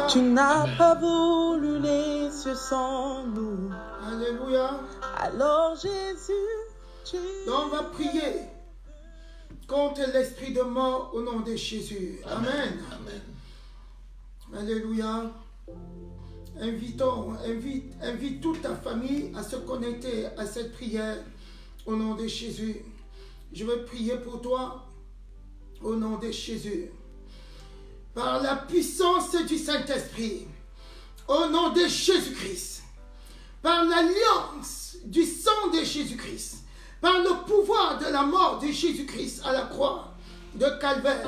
Tu n'as pas voulu les cieux sans nous. Alléluia. Alors Jésus, tu... Donc on va prier contre l'esprit de mort au nom de Jésus. Amen. Amen. Alléluia. Invite toute ta famille à se connecter à cette prière au nom de Jésus. Je vais prier pour toi au nom de Jésus. Par la puissance du Saint-Esprit, au nom de Jésus-Christ, par l'alliance du sang de Jésus-Christ, par le pouvoir de la mort de Jésus-Christ à la croix de Calvaire,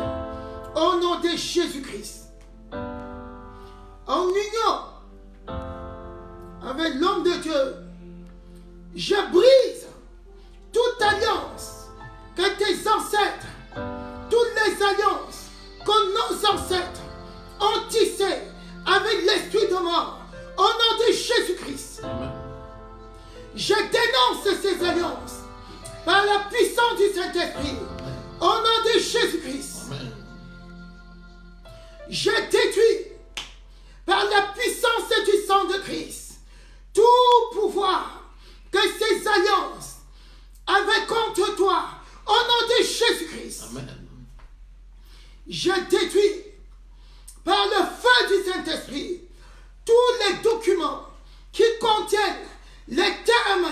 au nom de Jésus-Christ, en union avec l'homme de Dieu, je brise toute alliance que tes ancêtres, toutes les alliances que nos ancêtres ont tissées avec l'esprit de mort, au nom de Jésus-Christ. Je dénonce ces alliances par la puissance du Saint-Esprit, au nom de Jésus-Christ. Je détruis par la puissance du sang de Christ tout pouvoir que ces alliances avaient contre toi, au nom de Jésus-Christ. Je détruis par le feu du Saint-Esprit tous les documents qui contiennent les termes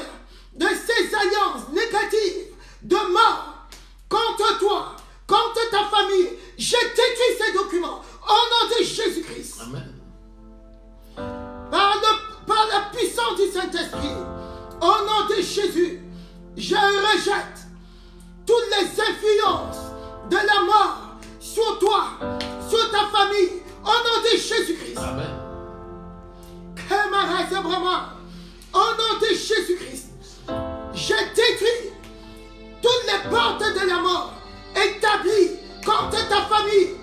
de ces alliances négatives de mort contre toi, contre ta famille. Je détruis ces documents au nom de Jésus-Christ. Par la puissance du Saint-Esprit, au nom de Jésus, je rejette toutes les influences de la mort sur toi, sur ta famille, au nom de Jésus-Christ. Au nom de Jésus-Christ, je détruis toutes les portes de la mort établies contre ta famille,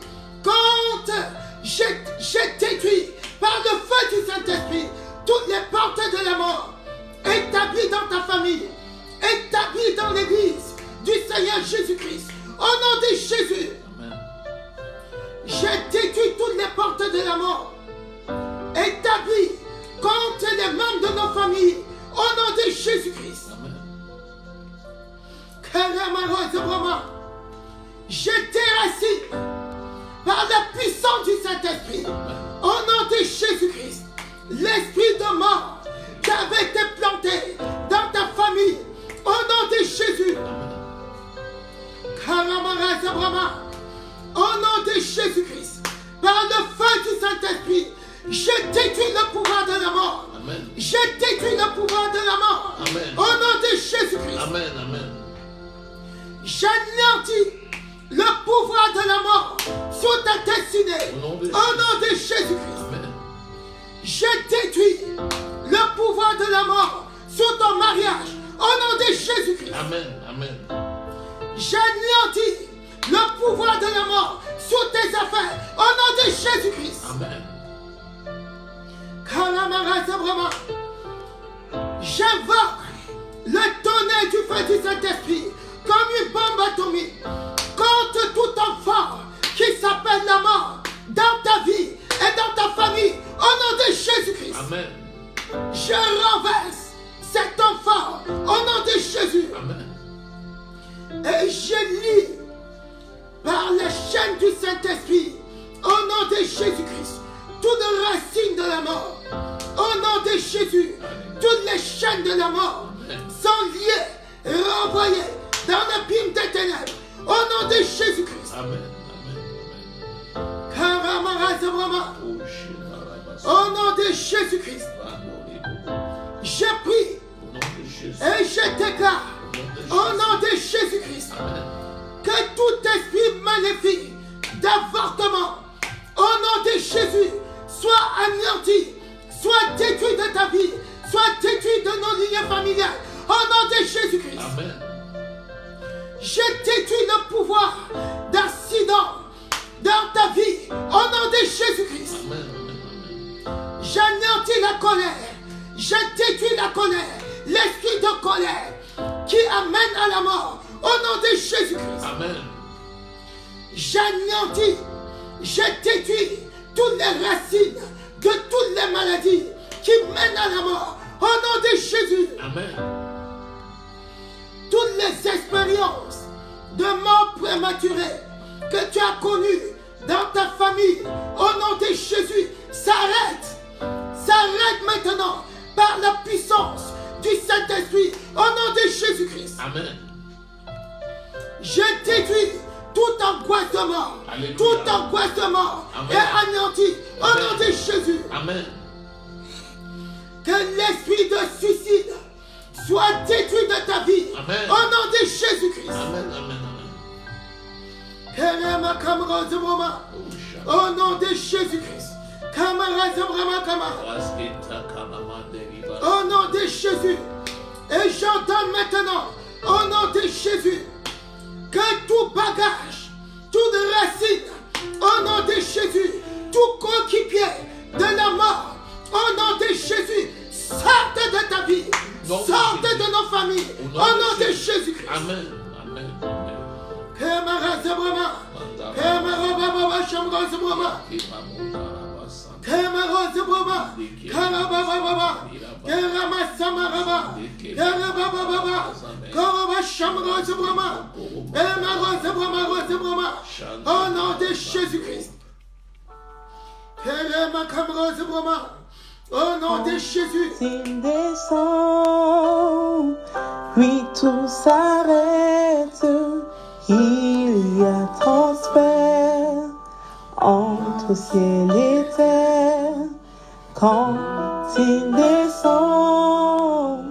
je détruis par le feu du Saint-Esprit toutes les portes de la mort établies dans ta famille, établies dans l'église du Seigneur Jésus-Christ. Au nom de Jésus, je détruis toutes les portes de la mort établies contre les membres de nos familles, au nom de Jésus-Christ. Je déracine par la puissance du Saint-Esprit, au nom de Jésus-Christ, l'esprit de mort qui avait été planté dans ta famille, au nom de Jésus. Au nom de Jésus-Christ, par le feu du Saint-Esprit, je détruis le pouvoir de la mort. Je détruis le pouvoir de la mort. Au nom de Jésus-Christ. J'anéantis le pouvoir de la mort sur ta destinée. Au nom de Jésus-Christ. Je détruis le pouvoir de la mort sur ton mariage. Au nom de Jésus-Christ. J'anéantis le pouvoir de la mort sur tes affaires. Au nom de Jésus-Christ. J'invoque le tonnerre du feu du Saint-Esprit comme une bombe atomique contre tout enfant qui s'appelle la mort dans ta vie et dans ta famille. Au nom de Jésus-Christ. Je renverse cet enfant au nom de Jésus. Et je lis par les chaînes du Saint-Esprit, au nom de Jésus-Christ, toutes les racines de la mort. Au nom de Jésus, toutes les chaînes de la mort sont liées et renvoyées dans l'abîme des ténèbres. Au nom de Jésus-Christ. Au nom de Jésus-Christ, je prie et je déclare au nom de Jésus-Christ que tout esprit maléfique d'avortement, au nom de Jésus, soit anéanti, soit détruit de ta vie, soit détruit de nos lignes familiales. Au nom de Jésus-Christ. Je détruis le pouvoir d'accident dans ta vie. Au nom de Jésus-Christ. J'anéantis la colère. Je détruis la colère. L'esprit de colère qui amène à la mort. Au nom de Jésus-Christ. J'anéantis. Je détruis toutes les racines à la mort. Au nom de Jésus. Amen. Toutes les expériences de mort prématurée que tu as connues dans ta famille, au nom de Jésus, s'arrête. S'arrête maintenant par la puissance du Saint-Esprit, au nom de Jésus-Christ. Amen. Je détruis toute angoisse de mort. Alléluia. Toute angoisse de mort Amen. est anéantie au Amen. nom de Jésus. Amen. Que l'esprit de suicide soit détruit de ta vie. Amen. Au nom de Jésus-Christ. Amen. Amen. Kerema kamra zemroma. Amen. Au nom de Jésus-Christ. Kamara zemrama kamara. Au nom de Jésus. Et j'entends maintenant, au nom de Jésus, que tout bagage, toute racine, au nom de Jésus, tout coéquipier de la mort, au nom de Jésus, sorte de ta vie, sorte de nos familles, au nom de Jésus-Christ. Amen. Amen. Amen. Kemara zebrama, kemara baba shamra zebrama, kemara zebrama, karaba baba, kerama samaraba, keraba baba, karaba shamra zebrama, kemara zebrama, au nom de Jésus-Christ. Kerama kamra zebrama, au nom de Jésus. Il descend, puis tout s'arrête. Il y a transfert entre ciel et terre. Quand il descend,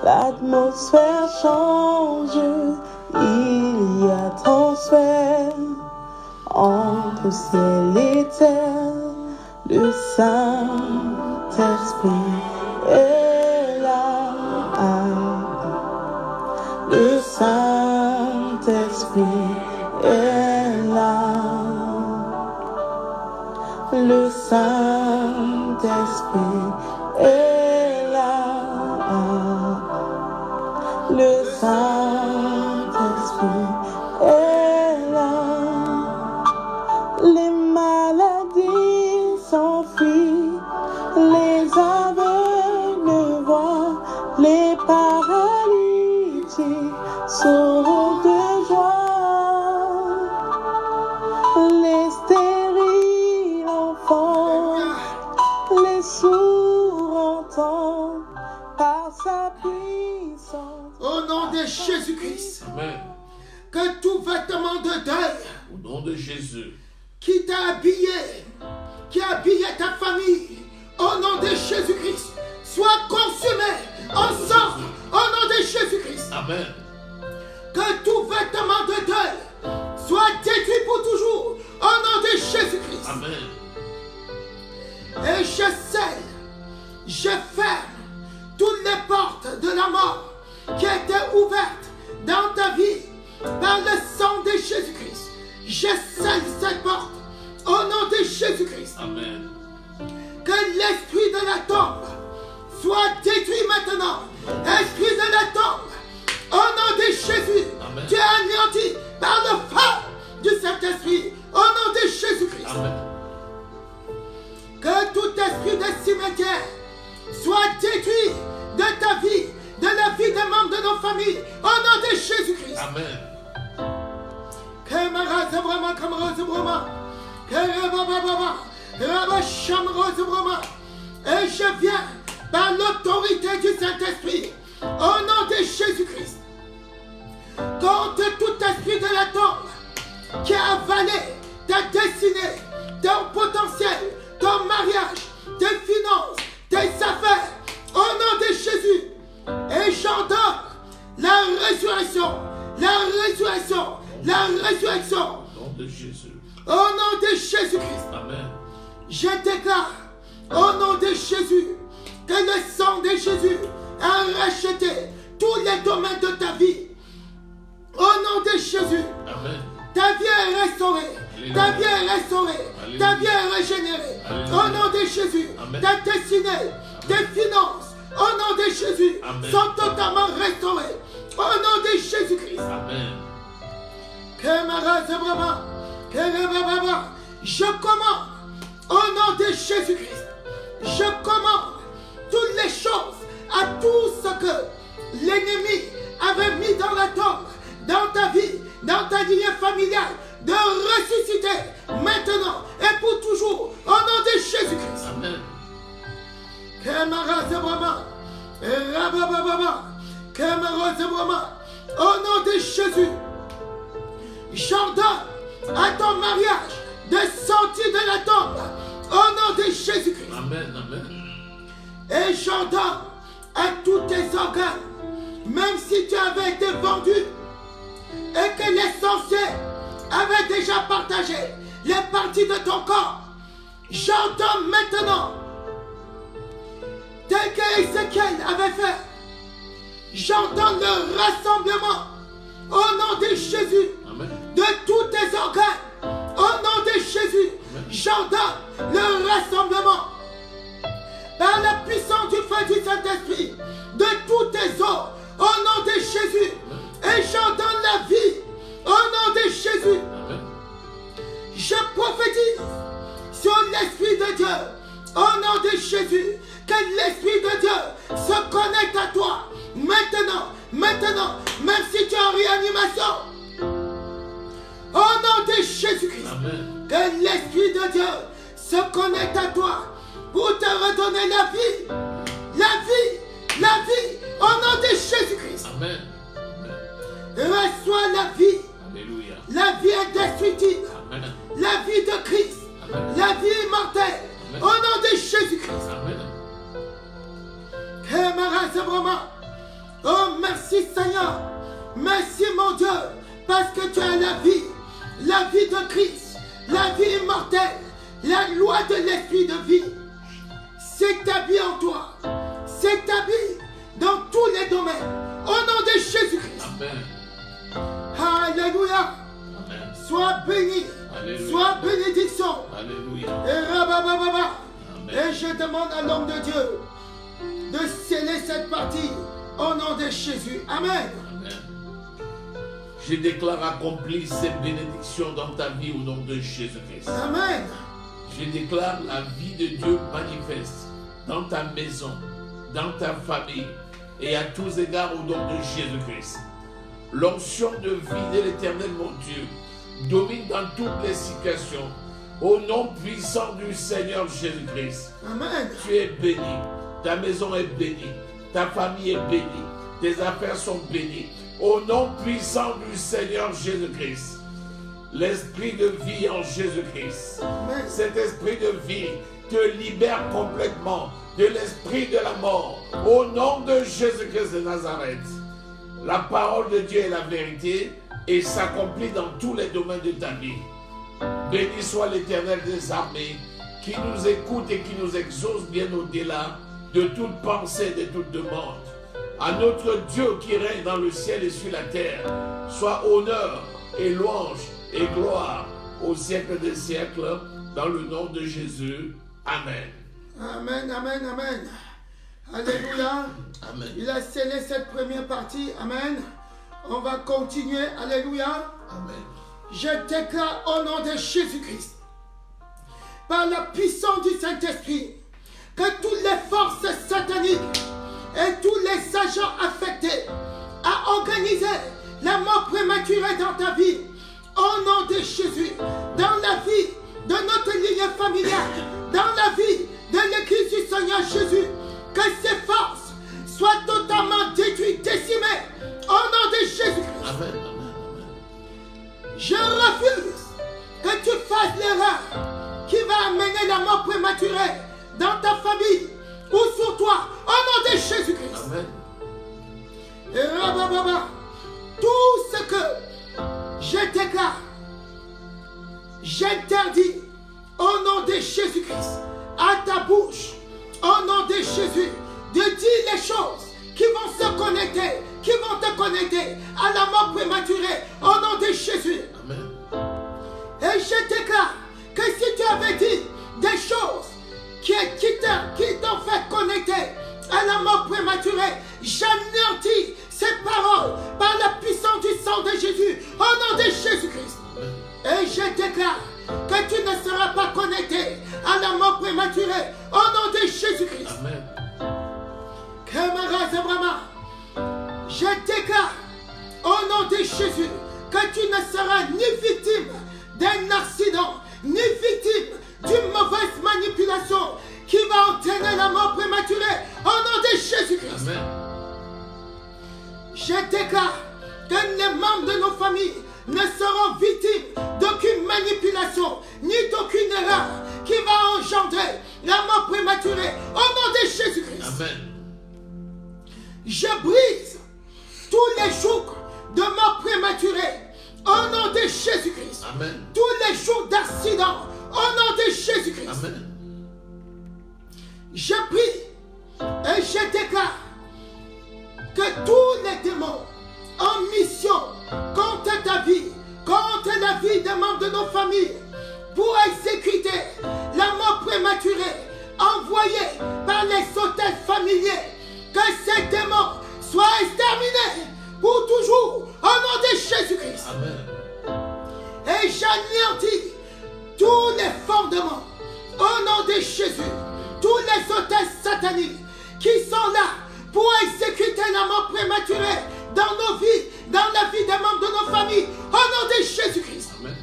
l'atmosphère change. Il y a transfert entre ciel et terre. Le Saint-Esprit est là. Le Saint-Esprit est là. Le Saint-Esprit est là. Le Saint-Esprit est là. Les maladies s'enfuient, les aveugles voient, les paralytiques sauront de joie, les stériles enfants, les sourds entendent par sa puissance. Au nom de Jésus-Christ, Amen. que tout vêtement de deuil Au nom de Jésus. qui t'a habillé, qui a habillé ta famille, au nom de Jésus-Christ, soit consumé ensemble, au nom de Jésus-Christ. Amen. Que tout vêtement de deuil soit détruit pour toujours, au nom de Jésus-Christ. Amen. Et je scelle, je ferme toutes les portes de la mort qui étaient ouvertes dans ta vie par le sang de Jésus-Christ. Je scelle cette porte au nom de Jésus-Christ. Amen. Que l'esprit de la tombe soit détruit maintenant. Esprit de la tombe, au nom de Jésus, Amen. tu es anéanti par le feu du Saint-Esprit, au nom de Jésus-Christ. Amen. Que tout esprit de cimetière soit détruit de ta vie, de la vie des membres de nos familles, au nom de Jésus-Christ. Amen. Kemara zebrama, kamara zebrama, kereba baba, raba shamra zebrama. Et je viens par l'autorité du Saint-Esprit, au nom de Jésus-Christ, contre tout esprit de la tombe qui a avalé ta destinée, ton potentiel, ton mariage, tes finances, tes affaires, au nom de Jésus. Et j'entends la résurrection, la résurrection, la résurrection. Au nom de Jésus. Au nom de Jésus-Christ. Amen. Je déclare au nom de Jésus que le sang de Jésus a racheté tous les domaines de ta vie. Au nom de Jésus, Amen. ta vie est restaurée. Alléluia. Ta vie est restaurée. Alléluia. Ta vie est régénérée. Alléluia. Au nom de Jésus, Amen. ta destinée, tes finances, au nom de Jésus, Amen. sont totalement restaurées. Au nom de Jésus-Christ. Amen. Je commande au nom de Jésus-Christ. Je commande toutes les que l'ennemi avait mis dans la tombe, dans ta vie, dans ta lignée familiale, de ressusciter maintenant et pour toujours, au nom de Jésus-Christ. Amen. Au nom de Jésus, j'ordonne à ton mariage de sortir de la tombe, au nom de Jésus-Christ. Amen. Amen. Et j'ordonne à tous tes organes, même si tu avais été vendu et que les sorciers avaient déjà partagé les parties de ton corps, j'ordonne maintenant, tel que Ézéchiel avait fait, j'ordonne le rassemblement au nom de Jésus. Amen. De tous tes organes, au nom de Jésus, j'ordonne le rassemblement par la puissance du feu du Saint-Esprit de tous tes os, au nom de Jésus. Et j'ordonne la vie, au nom de Jésus. Amen. Je prophétise sur l'Esprit de Dieu, au nom de Jésus, que l'Esprit de Dieu se connecte à toi maintenant, même si tu es en réanimation. Au nom de Jésus-Christ, Amen. que l'Esprit de Dieu se connecte à toi pour te redonner la vie, au nom de Jésus-Christ. Amen. Reçois la vie. Alléluia. La vie indestructible. Amen. La vie de Christ. Amen. La vie immortelle. Amen. Au nom de Jésus-Christ. Amen. Oh, merci Seigneur. Merci mon Dieu. Parce que tu as la vie de Christ, la vie immortelle, la loi de l'esprit de vie s'établit en toi, s'établit dans tous les domaines, au nom de Jésus-Christ. Amen. Alléluia. Amen. Sois béni, Alléluia. sois bénédiction. Alléluia. Et rabababa. Amen. Et je demande à l'homme de Dieu de sceller cette partie au nom de Jésus. Amen. Amen. Je déclare accomplir cette bénédiction dans ta vie au nom de Jésus-Christ. Amen. Je déclare la vie de Dieu manifeste dans ta maison, dans ta famille et à tous égards au nom de Jésus-Christ. L'onction de vie de l'Éternel, mon Dieu, domine dans toutes les situations. Au nom puissant du Seigneur Jésus-Christ. Amen. Tu es béni, ta maison est bénie, ta famille est bénie, tes affaires sont bénies. Au nom puissant du Seigneur Jésus-Christ, l'esprit de vie en Jésus-Christ, Amen. cet esprit de vie te libère complètement de l'esprit de la mort. Au nom de Jésus-Christ de Nazareth, la parole de Dieu est la vérité et s'accomplit dans tous les domaines de ta vie. Béni soit l'Éternel des armées qui nous écoute et qui nous exauce bien au-delà de toute pensée, de toute demande. À notre Dieu qui règne dans le ciel et sur la terre, soit honneur et louange et gloire au siècle des siècles, dans le nom de Jésus. Amen. Amen, amen, amen. Alléluia. Amen. Il a scellé cette première partie. Amen. On va continuer. Alléluia. Amen. Je déclare au nom de Jésus-Christ, par la puissance du Saint-Esprit, que toutes les forces sataniques et tous les agents affectés à organiser la mort prématurée dans ta vie, au nom de Jésus, dans la vie de notre lignée familiale, dans la vie de l'Église du Seigneur Jésus, que ces forces soient totalement détruites, décimées, au nom de Jésus-Christ. Amen. Amen. Je refuse que tu fasses l'erreur qui va amener la mort prématurée dans ta famille ou sur toi, au nom de Jésus-Christ. Amen. Et rabababa, tout ce que je déclare, j'interdis au nom de Jésus-Christ à ta bouche, au nom de Jésus, de dire les choses qui vont se connecter, qui vont te connecter à la mort prématurée, au nom de Jésus. Amen. Et je déclare que si tu avais dit des choses qui t'ont fait connecter à la mort prématurée, j'anéantis ces paroles par la puissance du sang de Jésus, au nom de Jésus-Christ. Et je déclare que tu ne seras pas connecté à la mort prématurée, au nom de Jésus-Christ. Amen. Je déclare au nom de Jésus que tu ne seras ni victime d'un accident, ni victime d'une mauvaise manipulation qui va entraîner la mort prématurée au nom de Jésus-Christ. Amen. Je déclare que les membres de nos familles ne seront victimes d'aucune manipulation ni d'aucune erreur qui va engendrer la mort prématurée au nom de Jésus-Christ. Amen. Je brise tous les jours de mort prématurée au nom de Jésus-Christ. Amen. Tous les jours d'accident au nom de Jésus-Christ. Amen. Je prie et je déclare que tous les démons en mission contre ta vie, contre la vie des membres de nos familles, pour exécuter la mort prématurée envoyée par les hôtels familiers, que ces démons soient exterminés pour toujours au nom de Jésus-Christ. Amen. Et j'anéantis tous les fondements au nom de Jésus, tous les hôtels sataniques qui sont là pour exécuter la mort prématurée dans nos vies, dans la vie des membres de nos familles, au nom de Jésus-Christ. Amen.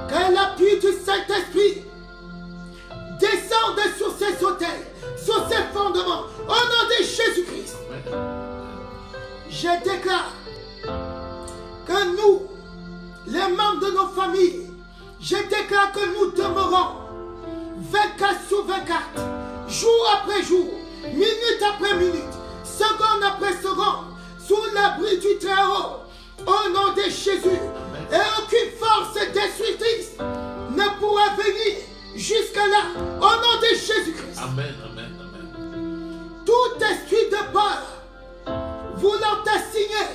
Que l'appui du Saint-Esprit descende sur ces hôtels, sur ces fondements, au nom de Jésus-Christ. Je déclare que nous, les membres de nos familles, je déclare que nous demeurons 24 sur 24, jour après jour, minute après minute, seconde après seconde, sous l'abri du Très-Haut, au nom de Jésus. Amen. Et aucune force destructrice ne pourra venir jusque-là, au nom de Jésus-Christ. Amen. Amen. Amen. Tout esprit de peur, voulant t'assigner,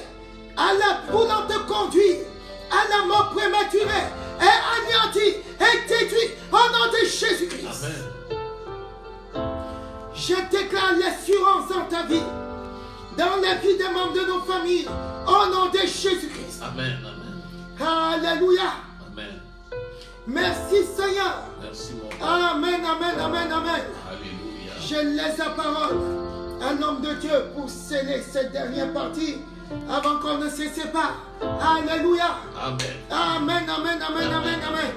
voulant te conduire à la mort prématurée, est anéanti et détruit au nom de Jésus-Christ. Amen. Je déclare l'assurance dans ta vie, dans la vie des membres de nos familles, au nom de Jésus-Christ. Amen. Amen. Alléluia. Amen. Merci Seigneur. Merci mon Père. Amen, amen, amen, amen. Alléluia. Je laisse la parole à l'homme de Dieu pour sceller cette dernière partie avant qu'on ne se sépare. Alléluia. Amen. Amen, amen, amen, amen, amen.